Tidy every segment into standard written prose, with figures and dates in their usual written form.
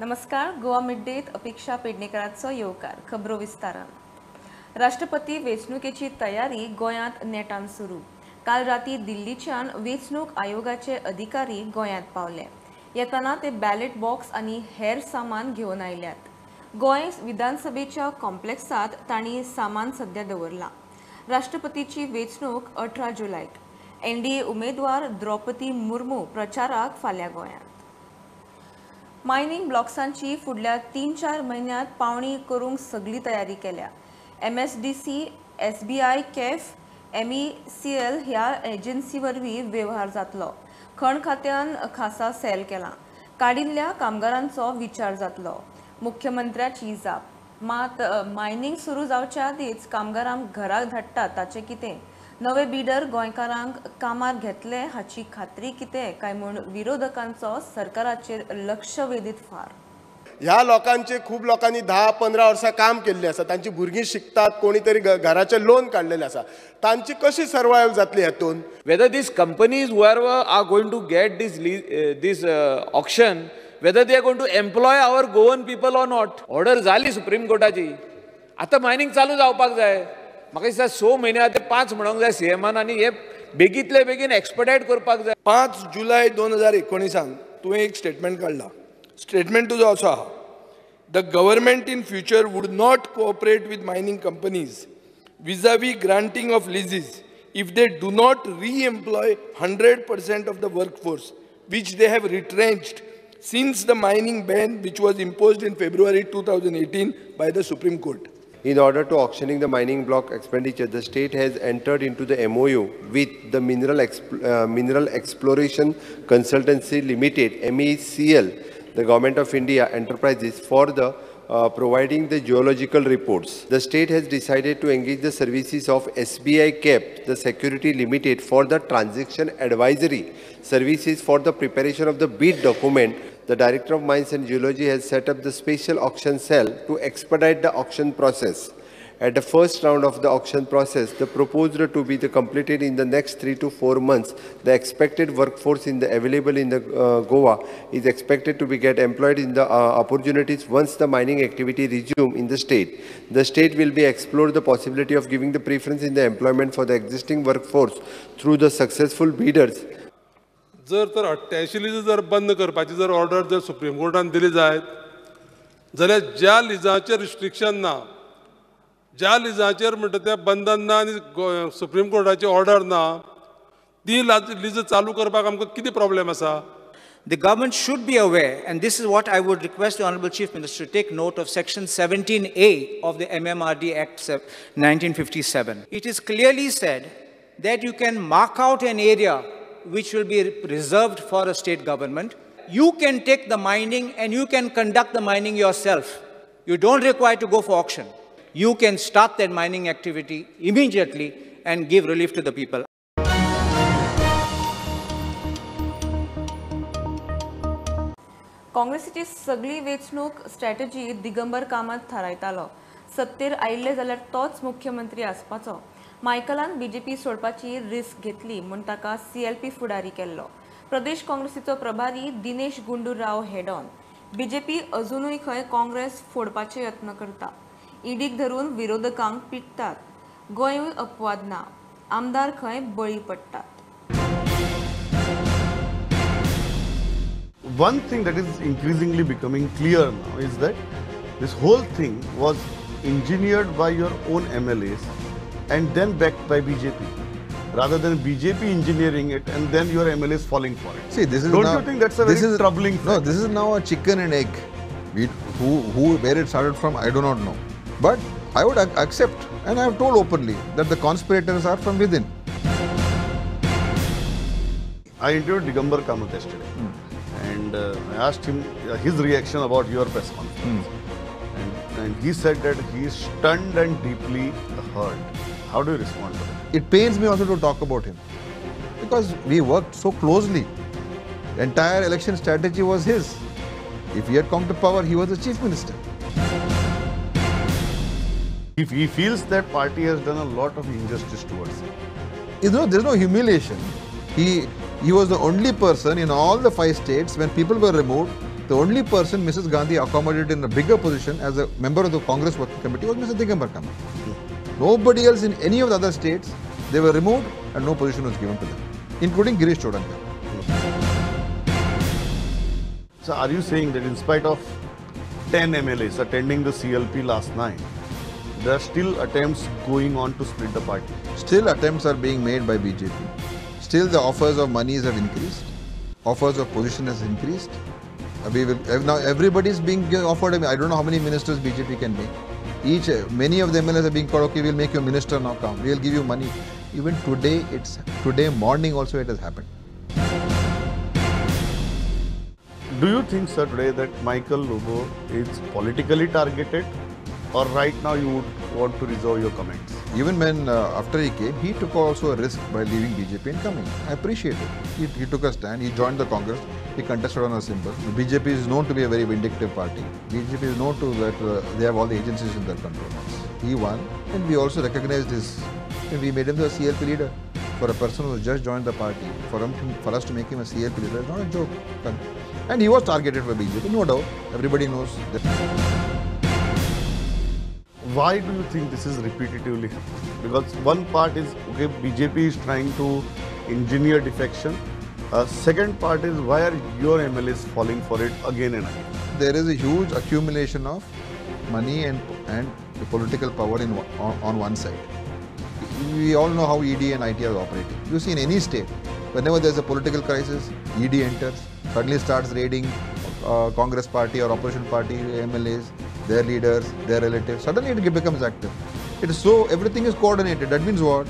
नमस्कार. गोवा मिड-डेत अपेक्षा पेडणेकरांचो येवकार. खबरो विस्तारान. राष्ट्रपती वेंचणुकेची तयारी गोंयांत नेटान सुरू. काल राती दिल्लीच्यान वेंचणूक आयोगाचे अधिकारी गोंयांत पावले. येताना ते बॅलेट बॉक्स आनी हेर सामान घेवन आयल्यात. गोंय विधानसभेच्या कॉम्प्लेक्सात तांणी सामान सध्या दवरला. राष्ट्रपतीची वेंचणूक 18 जुलैक. एनडीए उमेदवार द्रौपदी मुर्मू प्रचाराक फाल्यां गोंयांत. मायनिंग ब्लॉक्सांची फुडल्या 3-4 म्हयन्यांत पावणी करूंक सगळी तयारी केल्या. MSDC, SBI, CAF, MECL ह्या एजन्सी वरवीं वेव्हार जातलो. खण खात्यान खासा सेल केला. काडिल्ल्या कामगारांचो विचार जातलो. मुख्यमंत्र्याची जाप. मात मायनिंग सुरू जावच्या आदींच कामगारांक घराक धाडटात ताचें कितें? नवे बिडर गोंयकारांक कामार घेतले हाची खात्री कितें काय म्हूण विरोधकांचो सरकाराचेर लक्ष वेधीत फार. ह्या लोकांचे खूब लोकांनी 10-15 वर्सां काम केल्लें आसा. तांची भुरगीं शिकतात, कोणी तरी घराचें लोन काडलेलें आसा. तांची कशी सर्वायव जातली हेतून? Whether these companies whoever are going to get this auction, whether they are going to employ our Goan people or not. Order झाली सुप्रीम कोर्टाची. आतां मायनिंग चालू जावपाक जाय. म्हाका दिसता 6 म्हयने आतां 5 म्हणूंक जाय सीएमान आनी हे बेगींतले बेगीन एक्सपडायट करपाक जाय. 5 जुलै 2019 तुवें एक स्टेटमेंट काडला. स्टेटमेंट तुजो असो आहा: the government in future would not cooperate with mining companies vis-a-vis granting of leases if they do not re-employ 100% of the workforce which they have retrenched since the mining ban which was imposed in February 2018 by the Supreme Court. In order to auctioning the mining block expenditure, the state has entered into the MOU with the Mineral Exploration Consultancy Limited (MECL), the Government of India Enterprises, for the providing the geological reports. The state has decided to engage the services of SBI CAP, the Security Limited, for the transaction advisory services for the preparation of the bid document. The Director of Mines and Geology has set up the special auction cell to expedite the auction process. At the first round of the auction process, the proposed to be completed in the next 3 to 4 months. The expected workforce available in the Goa is expected to be get employed in the opportunities once the mining activity resume in the state. The state will be explore the possibility of giving the preference in the employment for the existing workforce through the successful bidders. जर 88 lease जर बंद करपाची जर order जर supreme कोर्टान दिली जायत जाल्यार ज्या लिजाचेर रिस्ट्रिक्शन ना, ज्या लिजाचेर म्हणटा ते बंधन ना आनी सुप्रीम कोर्टाची ऑर्डर ना, ती लिज चालू करपाक आमकां कितें प्रॉब्लेम आसा? The government should be aware, and this is what I would request the Honourable Chief Minister to take note of Section 17A of the MMRD Act 1957. It is clearly said that you can mark out an area which will be reserved for a state government. You can take the mining and you can conduct the mining yourself. You don't require to go for auction. You can start that mining activity immediately and give relief to the people. काँग्रेसीची सगळी वेंचणूक strategy Digambar Kamat थारायतालो. सत्तेर आयिल्ले जाल्यार तोच मुख्यमंत्री आसपाचो. मायकलान BJP सोडपाची risk घेतली म्हूण ताका CLP फुडारी केल्लो. प्रदेश काँग्रेसीचो प्रभारी Dinesh Gundu Rao head on. BJP अजूनय खंय काँग्रेस फोडपाचे यत्न करता. ईडीक धरून विरोधकांक पिटतात. गोंयूय अपवाद ना. आमदार खंय बळी पडटात. One thing that is increasingly becoming clear now is that this whole thing was engineered by your own MLAs and then backed by BJP, rather than BJP engineering it and then your MLAs falling for it. See, this is Don't now, you think that's a very troubling thing? No, this is now a chicken and egg. Where it started from, I do not know. But I would accept, and I have told openly, that the conspirators are from within. I interviewed Digambar Kamath yesterday, and I asked him his reaction about your press conference. And he said that he is stunned and deeply hurt. How do you respond to that? It pains me also to talk about him, because we worked so closely. The entire election strategy was his. If he had come to power, he was the chief minister. If he feels that party has done a lot of injustice towards him. There's no humiliation. He was the only person in all the 5 states when people were removed, The only person Mrs. Gandhi accommodated in a bigger position as a member of the Congress Working Committee was Mr. Digambar Kamath. Nobody else in any of the other states, they were removed and no position was given to them, including Girish Chodankar. So are you saying that in spite of 10 MLAs attending the CLP last night, there are still attempts going on to split the party? Still attempts are being made by BJP. Still the offers of monies have increased. Offers of position has increased. Now everybody is being offered. I don't know how many ministers BJP can make. Many of the MLAs are being called, okay, we'll make you a minister now, come. We'll give you money. Even today morning also it has happened. Do you think, sir, today that Michael Lobo is politically targeted, or right now you would want to reserve your comments? Even when after he came, he took also a risk by leaving BJP and coming. I appreciate it. He took a stand. He joined the Congress. He contested on a symbol. The BJP is known to be a very vindictive party. BJP is known to that they have all the agencies in their control. He won, and we also recognized his. And we made him the CLP leader. For a person who has just joined the party, for us to make him a CLP leader is not a joke. And he was targeted by BJP, no doubt. Everybody knows that. Why do you think this is repetitively happening? Because one part is, okay, BJP is trying to engineer defection. Second part is, why are your MLAs falling for it again and again? There is a huge accumulation of money and the political power on one side. We all know how ED and IT are operating. You see in any state, whenever there is a political crisis, ED enters, suddenly starts raiding Congress party or opposition party MLAs, their leaders, their relatives. Suddenly it becomes active. It is so, everything is coordinated. That means what?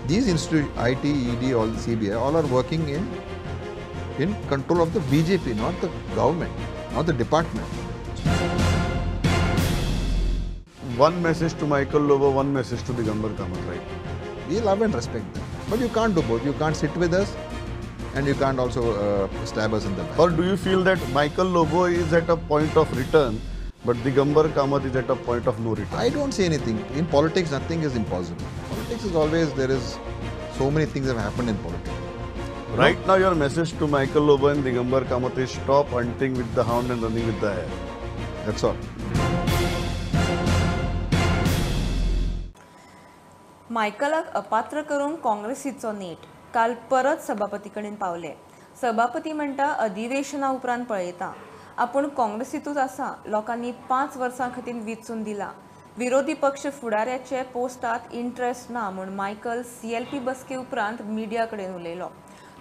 These institutions, IT, ED, all the CBI, all are working in control of the BJP, not the government, not the department. One message to Michael Lobo, one message to Digambar Kamath, right? We love and respect them. But you can't do both. You can't sit with us and you can't also stab us in the back. Or do you feel that Michael Lobo is at a point of return, but Digambar Kamath is at a point of no return? I don't say anything. In politics, nothing is impossible. Politics is always, there is so many things have happened in politics. Right now, your message to Michael Lobo and Digambar Kamath is stop hunting with the hound and running with the hare. That's all. मायकलाक अपात्र करून काँग्रेसीचो net काल परत सभापती कडेन पावले. सभापती म्हणटा अधिवेशना उपरांत पळयता. आपूण काँग्रेसीतूच आसा. लोकांनी 5 वर्सां खातीर विचून दिला. विरोधी पक्ष फुडाऱ्याचे पोस्टात इंट्रेस्ट ना म्हूण मायकल CLP बसके उपरांत मिडिया कडेन उलयलो.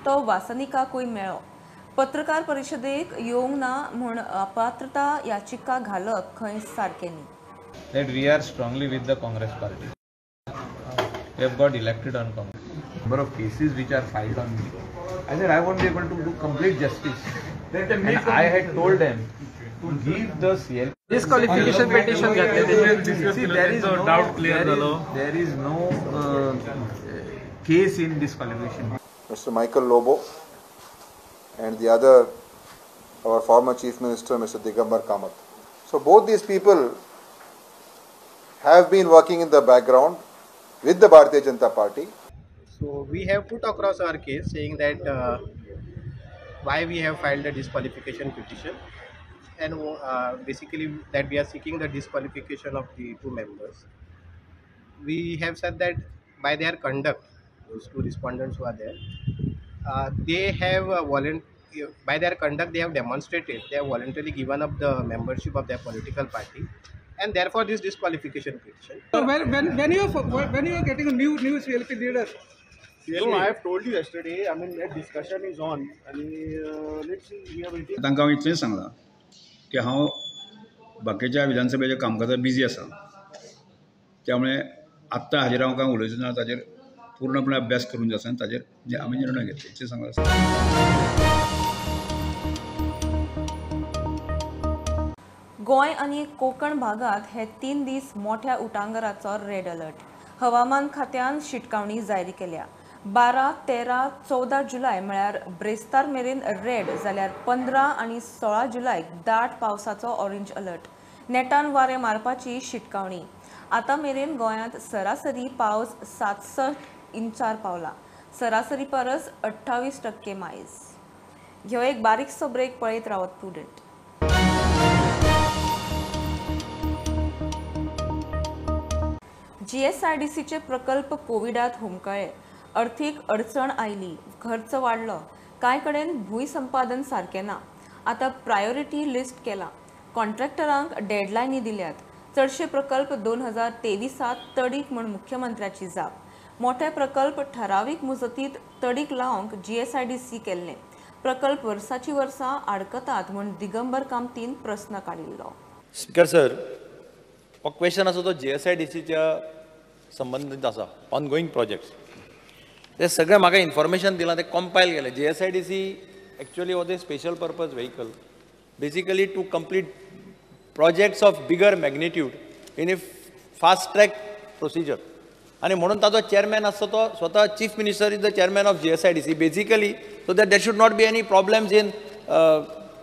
तो वासनिकाकूय मेळ्ळो. पत्रकार परिशदेक येवंक ना म्हूण अपात्रता याचिका घालप खंय सारकें न्ही. That we are strongly with the Congress party. We have got elected on Congress. Number of cases which are filed on me. I said I won't be able to do complete justice. And I had told them to give the CLP. Disqualification petition. See, there is no doubt clear. There is no case in disqualification. Mr. Michael Lobo and the other, our former Chief Minister, Mr. Digambar Kamath. So both these people have been working in the background with the Bharatiya Janata Party. So we have put across our case saying that why we have filed a disqualification petition, and basically that we are seeking the disqualification of the 2 members. We have said that by their conduct, those 2 respondents who are there, they have by their conduct they have demonstrated they have voluntarily given up the membership of their political party, and therefore this disqualification petition. So when you are getting a new CLP leader? No, I have told you yesterday. I mean, that discussion is on, and let's see. We are waiting. तांकां हांव इतलेंच सांगलां की हांव बाकीच्या विधानसभेच्या कामकाजात busy आसा. त्यामुळे आत्ता हाजेर हांव कांय उलयचो ना. ताजेर पूर्णपणे अभ्यास करून आसा आनी ताजेर आमी निर्णय घेतले इतलें सांगलां. गोंय आनी कोकण भागात हे 3 दीस मोठ्या उटंगराचो रेड अलर्ट. हवामान खात्यान शिटकावणी जारी केल्या. 12, 13, 14 जुलय म्हळ्यार ब्रेस्तार मेरेन रेड जाल्यार 15 आनी 16 जुलयक दाट पावसाचो ऑरेंज अलर्ट. नेटान वारे मारपाची शिटकावणी. आतां मेरेन गोंयांत सरासरी पावस 67 इंचार पावला. सरासरी परस 28% मायज. ह्यो एक बारीकसो ब्रेक पळयत रावत प्रुडंट. GSIDCचे प्रकल्प कोविडात हुमकळे, आर्थीक अडचण आयली, खर्च वाडलो, कांय कडेन भूंय संपादन सारकें ना. आतां प्रायोरिटी लिस्ट केला, कॉन्ट्रॅक्टरांक डेडलायनी दिल्यात. चडशे प्रकल्प 2023 तडीक म्हण मुख्यमंत्र्याची जाप. मोठे प्रकल्प ठरावीक मुजतीत तडीक लावंक GSIDC केल्ले. प्रकल्प वर्साची वर्सां आडकतात म्हण दिगंबर कामतीन प्रस्न काडिल्लो. स्पीकर सर, हो क्वेश्चन आसा तो GSIDCच्या संबंधित आसा, ऑनगोईंग प्रोजेक्ट्स. ते सगळें म्हाका इन्फॉर्मेशन दिलां, ते कंपायल केलें. GSIDC actually was a special purpose vehicle, basically to complete projects of bigger magnitude in a fast track procedure. आणि म्हणून ताजो चेअरमॅन आसता तो स्वतः chief minister is the chairman of GSIDC, basically so that there should not be any problems in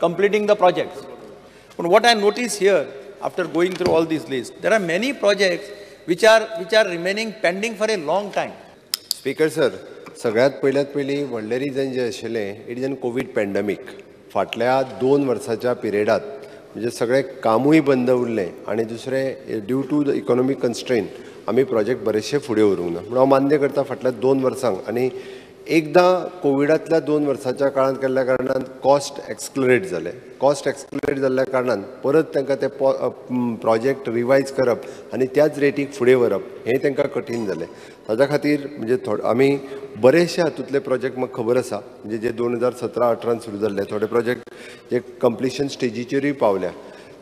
completing the projects. But what I notice here after going through all these lists, there are many projects which are remaining pending for a long time. Speaker sir, सगळ्यात पयली व्हडलें region जें आशिल्लें, it is an Covid pandemic. फाटल्या 2 वर्साच्या पिरियडात म्हणजे सगळें कामूय बंद उरलें आनी दुसरें ड्यू टू द इकॉनॉमीक कन्स्ट्रेन आमी प्रोजेक्ट बरेचशे फुडें व्हरूंक ना. म्हणून हांव मान्य करता फाटल्या 2 वर्सांक आनी एकदां कोविडांतल्या 2 वर्साच्या काळांत केल्ल्या कारणान कॉस्ट एक्सक्लरेट जाले. कॉस्ट एक्सक्लरेट जाल्ल्या कारणान परत तांकां ते प्रोजेक्ट रिवायज करप आनी त्याच रेटीक फुडें व्हरप हें तांकां कठीण जालें. ताज्या खातीर म्हणजे आमी बरेचशे हातूंतले प्रोजेक्ट म्हाका खबर आसा, म्हणजे जे 2017-18 सुरू जाल्ले थोडे प्रोजेक्ट जे कंप्लिशन स्टेजीचेरूय पावल्या.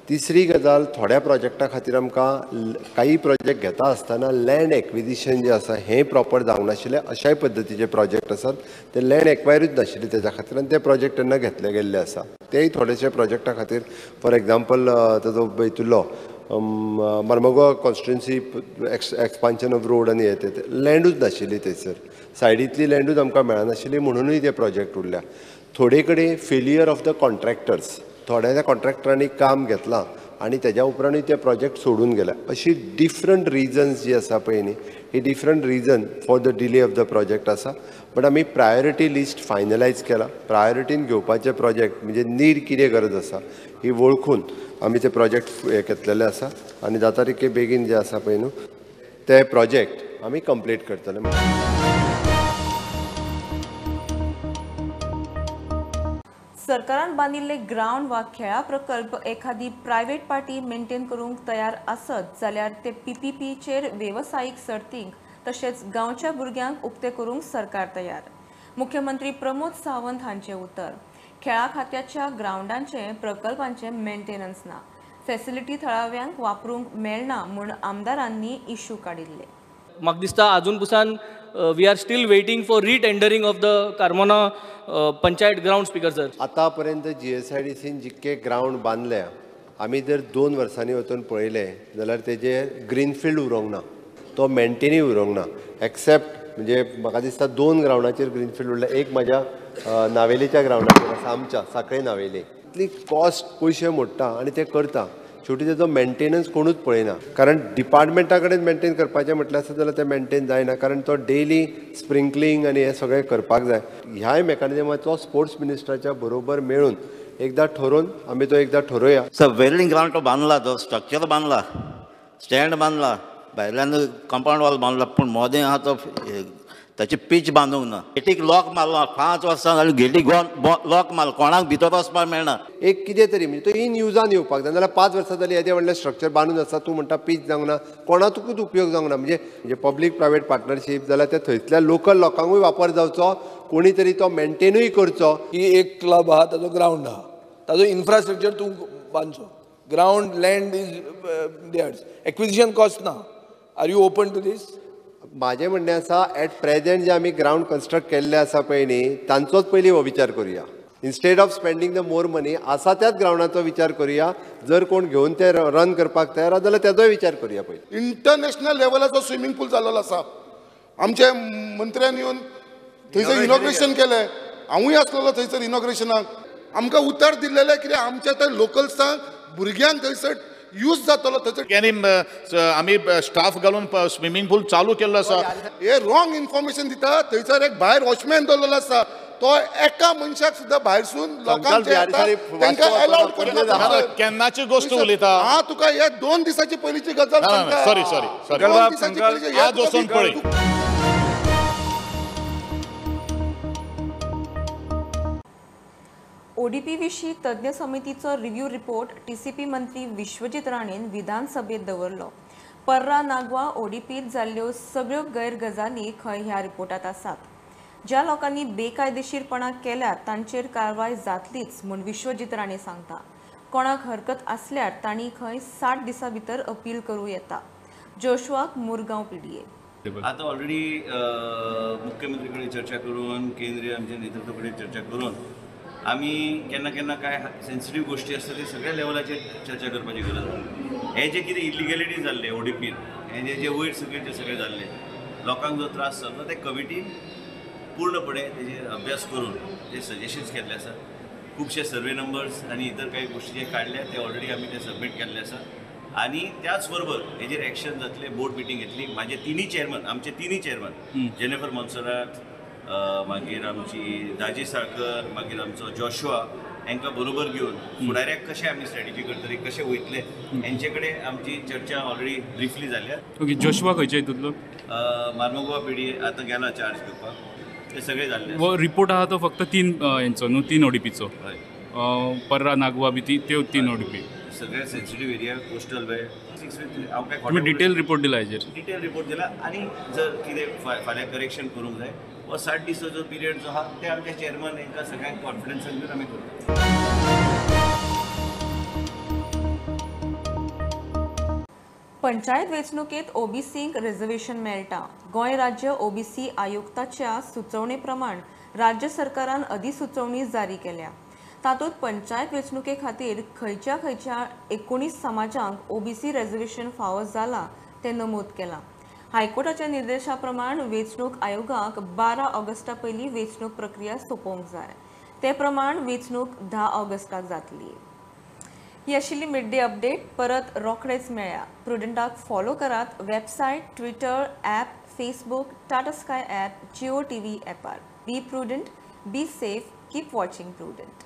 तिसरी गजाल, थोड्या प्रोजेक्टा खातीर आमकां काही प्रोजेक्ट घेता आसतना लँड एक्विजिशन जें आसा हें प्रॉपर जावंक नाशिल्लें. अशाय पद्दतीचे प्रोजेक्ट आसात ते लँड एक्वायरूच नाशिल्ले तेज्या खातीर आनी ते प्रोजेक्ट तेन्ना घेतले गेल्ले आसा. तेय थोडेशे प्रोजेक्टा खातीर फॉर एग्जाम्पल ताजो भितुरलो Mormugao constituency expansion of road आनी हे ते लँडूच नाशिल्ली थंयसर, सायडींतली लँडूच आमकां मेळनाशिल्ली म्हणूनय ते प्रोजेक्ट उरल्या. थोडे कडेन फेलियर ऑफ द कॉन्ट्रॅक्टर्स, थोड्या त्या कॉन्ट्रॅक्टरांनी काम घेतलां आनी तेज्या उपरांतूय ते प्रोजेक्ट सोडून गेल्या. अशी डिफरंट रिजन्स जी आसा पळय न्ही, ही different reason for the delay of the project आसा. बट आमी प्रायोरिटी लिस्ट फायनलायज केला. प्रायोरिटीन घेवपाचे प्रोजेक्ट म्हणजे नीड कितें गरज आसा ही वळखून आमी ते प्रोजेक्ट हे घेतलेले आसा आनी जाता तितके बेगीन जे आसा पळय न्हू ते प्रोजेक्ट आमी कंप्लीट करतले. सरकारान बांदिल्ले ग्राउंड वा खेळा प्रकल्प एखादी प्रायव्हेट पार्टी मेंटेन करूंक तयार आसत जाल्यार ते PPPचेर वेवसायीक सर्तींक तशेंच गांवच्या भुरग्यांक उक्ते करूंक सरकार तयार. मुख्यमंत्री प्रमोद सावंत हांचे उतर. खेळा खात्याच्या ग्राउंडांचे प्रकल्पांचे मेंटेनन्स ना, फॅसिलिटी थळाव्यांक वापरूंक मेळना म्हूण आमदारांनी इश्यू काडिल्ले. म्हाका दिसता अजून पुसान we are still waiting for retendering of the Carmona panchayat ground. Speaker sir, आतां पर्यंत GSIDCन जितके ग्राउंड बांदल्या आमी जर 2 वर्सांनी वचून पळयले जाल्यार तेजे ग्रीनफिल्ड उरोंक ना, तो मेंटेनूय उरोंक ना. एक्सेप्ट म्हणजे म्हाका दिसता 2 ग्राउंडाचेर ग्रीनफिल्ड उरला. एक म्हाज्या नावेलीच्या ग्राउंडाचेर आसा, आमच्या सांखळे नावेली. इतली कॉस्ट पयशे मोडटा आनी ते करता, शेवटी तेजो मेंटेनन्स कोणूच पळयना. कारण डिपार्टमेंटा कडेन मेंटेन करपाचें म्हटलें आसत जाल्यार तें मेंटेन जायना, कारण तो डेली स्प्रिंकलिंग आनी हें सगळें करपाक जाय. ह्याय मेकॅनिजमाचो स्पोर्ट्स मिनिस्टराच्या बरोबर मेळून एकदां ठरोवन आमी तो एकदां ठरोवया. वेलिंग ग्राउंड तो बांदला, तो स्ट्रक्चर बांदला, स्टँड बांदला, भायल्यान कंपाऊंड वॉल बांदला, पूण मोदें आहा तो ताची पीच बांदूंक ना. गेटीक लॉक मारला, 5 वर्सां जालीं गेटीक लॉक मारला, कोणाक भितर वचपाक मेळना. एक कितें तरी म्हणजे तो इन युजान येवपाक जाय. नाल्यार 5 वर्सां जालीं येदें व्हडलें स्ट्रक्चर बांदून आसा, तूं म्हणटा पीच जावंक ना, कोणाकूच उपयोग जावंक ना. म्हणजे पब्लीक प्रायवेट पार्टनरशीप जाल्यार ते थंयसल्या लोकल लोकांकूय वापर जावचो, कोणी तरी तो मेंटेनूय करचो. ही एक क्लब आहा, ताजो ग्राउंड आहा, ताजो इन्फ्रास्ट्रक्चर तूं बांदचो. Ground land is theirs, acquisition cost ना. Are you open to this? माझे म्हणणें आसा एट प्रेझेंट जे आमी ग्राउंड कन्स्ट्रक्ट केल्ले आसा पळय न्ही तांचोच पयलीं हो विचार करुया. Instead of spending the more money आसा त्याच ग्राउंडाचो विचार करुया. जर कोण घेवन ते रन करपाक तयार आसा जाल्यार तेजोय विचार करुया. पयलीं इंटरनॅशनल लेवलाचो स्विमींग पूल जाल्लो आसा. आमचे मंत्र्यान येवन थंयसर इनॉग्रेशन केलें, हांवूय आसलेलो थंयसर इनॉग्रेशनाक. आमकां उतर दिल्लेलें कितें आमच्या त्या लोकल्सांक भुरग्यांक थंयसर यूज जातलो. थंयसर आमी स्टाफ घालून स्विमींग पूल चालू केल्लो आसा. हे रॉंग इन्फॉर्मेशन दिता. थंयसर एक भायर वॉचमॅन दवरलेलो आसा, तो एका मनशाक सुद्धा भायरसून लोकांचे बिहारी आता साहेब, तांकां वाचपाक अलाउड पडले करना जाता. केन्नाची गोष्ट उलयता हांव तुका हे 2 दिसाची पयलींची गजाल सांगता. सॉरी 2 दिसाची पयलींची आज वचून पळय. ओडीपी विशीं तज्ञ समितीचो रिव्ह्यू रिपोर्ट टीसीपी मंत्री विश्वजीत राणेन विधानसभेत दवरलो. पर्रा नागवा ओडीपीत जाल्ल्यो सगळ्यो गैरगजाली खंय ह्या रिपोर्टात आसात. ज्या लोकांनी बेकायदेशीरपणा केल्यात तांचेर कारवाय जातलीच म्हूण विश्वजीत राणे सांगता. कोणाक हरकत आसल्यार तांणी खंय 60 दिसां भितर अपील करूं येता. जोशुआक मुरगांव पीडीए. आता ऑलरेडी मुख्यमंत्री कडेन चर्चा करून केंद्रीय आमच्या नेतृत्वा कडेन चर्चा करून आमी केन्ना केन्ना काय सेन्सिटीव गोष्टी आसता ते सगळ्या लेवलाचेर चर्चा करपाची गरज आसा. हे जे कितें इलिगॅलिटी जाल्ले ओडीपीन हे जे वयर सकयल सगळे जाल्ले लोकांक जो त्रास जाता ते कमिटीन पूर्णपणे तेजेर अभ्यास करून ते सजेशन्स केल्ले आसा. खुबशे सर्वे नंबर्स आनी इतर काही गोष्टी जे काडल्या ते ऑलरेडी आमी ते सबमीट केल्ले आसा. आणि त्याच बरोबर हेजेर एक्शन जातले. बोर्ड मिटींग घेतली. माझे तिनूय चेअरमन आमचे तिनूय चेअरमन जेनिफर मोन्सेरात मागीर आमची दाजी साळकर मागीर आमचो जोशुआ हांकां बरोबर घेवन फुडाऱ्याक कशें आमी स्ट्रॅटेजी करतली कशें वयतले हेंचे कडेन आमची चर्चा ऑलरेडी ब्रिफली जाल्या. ओके जोशुआ खंयच्या हितूंतलो मार्मोगोवा पिडी आतां गेला चार्ज घेवपाक ते सगळे जाल्ले. वो रिपोर्ट आहा तो फक्त 3 हेंचो न्हू 3 ओडीपीचो पर्रा नागवा बी त्यो 3 ओडीपी सगळे सेन्सिटीव एरिया कोस्टल वे हांव काय तुम्ही डिटेल रिपोर्ट दिला हेजेर डिटेल रिपोर्ट दिला. आनी जर कितें फाल्यां करेक्शन करूंक जाय वो 60 दिसाचो पिरियड जो आहा ते आमचे चेअरमन हांकां सगळ्यांक कॉन्फिडन्सान घेवन आमी करता. पंचायत वेंचणुकेत ओबीसींक रिझर्वेशन मेळटा. गोंय राज्य ओबीसी आयुक्ताच्या सुचोवणे प्रमाण राज्य सरकारान अधिसुचोवणी जारी केल्या. तातूंत पंचायत वेंचणुके खातीर खंयच्या 19 समाजांक ओबीसी रिझर्वेशन फावो जाला तें नमूद केलां. हायकोर्टाच्या निर्देशा प्रमाण वेंचणूक आयोगाक 12 ऑगस्टा पयलीं वेंचणूक प्रक्रिया सोंपोवंक जाय. ते प्रमाण वेंचणूक 10 ऑगस्टाक जातली. ही आशिल्ली मिड डे अपडेट. परत रोखडेच मेळया. प्रुडंटाक फॉलो करात. Website, Twitter, app, Facebook, Tata Sky app, Jio TV ॲपार. Be Prudent, be safe, keep watching prudent.